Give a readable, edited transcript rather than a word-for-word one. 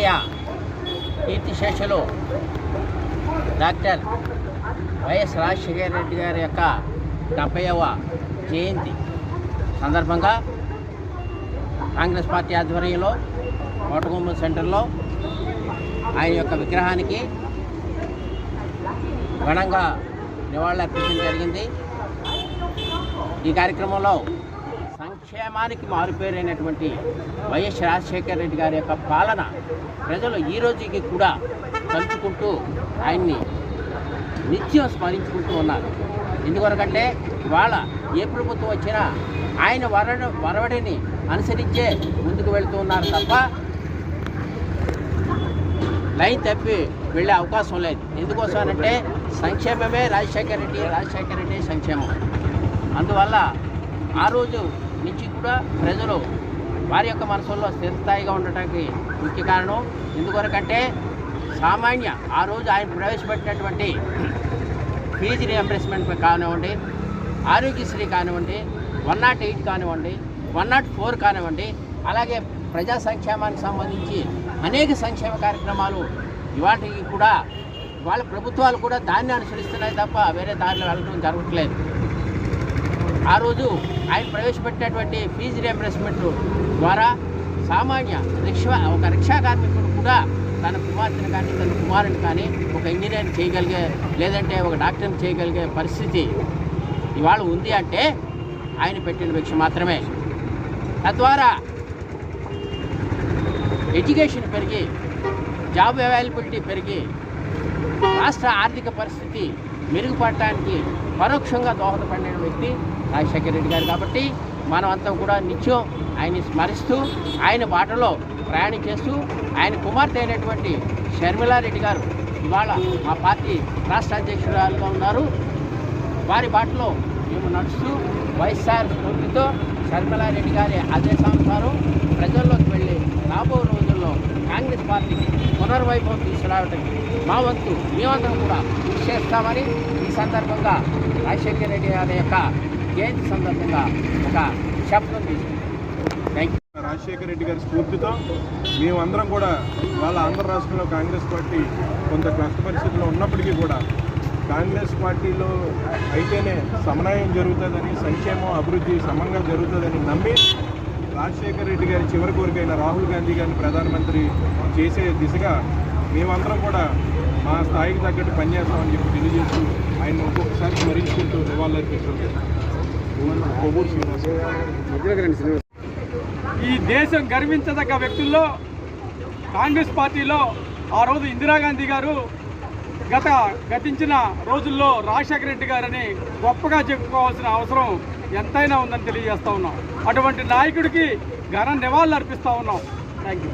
స్వర్గీయ కీర్తిశేషులు doctor YS Rajasekhara Reddy గారి యొక్క 70వ జయంతి సందర్భంగా కాంగ్రెస్ పార్టీ ఆధ్వర్యంలో కోటగుమ్మం సెంటర్లో ఆయన యొక్క విగ్రహానికి ఘనంగా నివాళులర్పించడం జరిగింది. ఈ కార్యక్రమంలో సంక్షేమానికి మారుపేరైనటువంటి వైఎస్ రాజశేఖర రెడ్డి గారి యొక్క పాలన ప్రజలు ఈ రోజుకి కూడా తలుచుకుంటూ ఆయన్ని నిత్యం స్మరించుకుంటూ ఉన్నారు. ఎందుకొరకంటే ఇవాళ ఏ ప్రభుత్వం వచ్చినా ఆయన వరవడిని అనుసరించే ముందుకు వెళుతూ ఉన్నారు తప్ప లైన్ తప్పి వెళ్ళే అవకాశం లేదు. ఎందుకోసం అంటే సంక్షేమమే రాజశేఖర రెడ్డి సంక్షేమం. అందువల్ల ఆ రోజు నుంచి కూడా ప్రజలు వారి యొక్క మనసుల్లో స్థిరస్థాయిగా ఉండటానికి ముఖ్య కారణం. ఎందుకొరకంటే సామాన్య ఆ రోజు ఆయన ప్రవేశపెట్టినటువంటి ఫీజు రియంబర్స్మెంట్ కానివ్వండి, ఆరోగ్యశ్రీ కానివ్వండి, 108 కానివ్వండి, 104 కానివ్వండి, అలాగే ప్రజా సంక్షేమానికి సంబంధించి అనేక సంక్షేమ కార్యక్రమాలు ఇవాటికి కూడా వాళ్ళ ప్రభుత్వాలు కూడా దాన్ని అనుసరిస్తున్నాయి తప్ప వేరే దారిలో వెళ్ళడం జరగట్లేదు. ఆ రోజు ఆయన ప్రవేశపెట్టినటువంటి ఫీజు రియంబర్స్మెంట్ ద్వారా సామాన్య ఒక రిక్షా కార్మికుడు కూడా తన కుమార్తెను కానీ తన కుమారుని కానీ ఒక ఇంజనీర్ని చేయగలిగే, లేదంటే ఒక డాక్టర్ని చేయగలిగే పరిస్థితి ఇవాళ ఉంది అంటే ఆయన పెట్టిన భిక్ష మాత్రమే. తద్వారా ఎడ్యుకేషన్ పెరిగి, జాబ్ అవైలబిలిటీ పెరిగి, రాష్ట్ర ఆర్థిక పరిస్థితి మెరుగుపడటానికి పరోక్షంగా దోహదపడిన వ్యక్తి రాజశేఖర రెడ్డి గారు. కాబట్టి మనం అంతా కూడా నిత్యం ఆయన్ని స్మరిస్తూ ఆయన బాటలో ప్రయాణం చేస్తూ ఆయన కుమార్తె అయినటువంటి షర్మిలారెడ్డి గారు ఇవాళ మా పార్టీ రాష్ట్ర అధ్యక్షురాలుగా ఉన్నారు. వారి బాటలో మేము నడుస్తూ వైఎస్ఆర్ స్ఫూర్తితో షర్మిలారెడ్డి గారి ఆదేశానుసారం ప్రజల్లోకి వెళ్ళి రాబో రోజుల్లో కాంగ్రెస్ పార్టీకి పునర్వైభవం తీసుకురావడానికి మా వంతు మేమందరం కూడా కృషి చేస్తామని ఈ సందర్భంగా రాజశేఖర రెడ్డి గారి యొక్క జయంతి సందర్భంగా ఒక శబ్దం తీసుకుంటాం. Thank you. రాజశేఖర రెడ్డి గారి స్ఫూర్తితో మేమందరం కూడా వాళ్ళ ఆంధ్ర రాష్ట్రంలో కాంగ్రెస్ పార్టీ కొంత కష్ట పరిస్థితుల్లో ఉన్నప్పటికీ కూడా కాంగ్రెస్ పార్టీలో అయితేనే సమన్వయం జరుగుతుందని, సంక్షేమం అభివృద్ధి సమంగా జరుగుతుందని నమ్మి రాజశేఖర రెడ్డి గారి చివరి కోరికైన రాహుల్ గాంధీ గారిని ప్రధానమంత్రి చేసే దిశగా మేమందరం కూడా మా స్థాయికి తగ్గట్టు పనిచేస్తామని చెప్పి తెలియజేస్తూ ఆయన ఒక్కొక్కసారి స్మరించుకుంటూ నివాళులర్పిస్తున్నాం. ఈ దేశం గర్వించదగ్గ వ్యక్తుల్లో కాంగ్రెస్ పార్టీలో ఆ రోజు ఇందిరాగాంధీ గారు గతించిన రోజుల్లో రాజశేఖర రెడ్డి గారని గొప్పగా చెప్పుకోవాల్సిన అవసరం ఎంతైనా ఉందని తెలియజేస్తూ ఉన్నాం. అటువంటి నాయకుడికి ఘన నివాళులు అర్పిస్తూ ఉన్నాం. Thank you.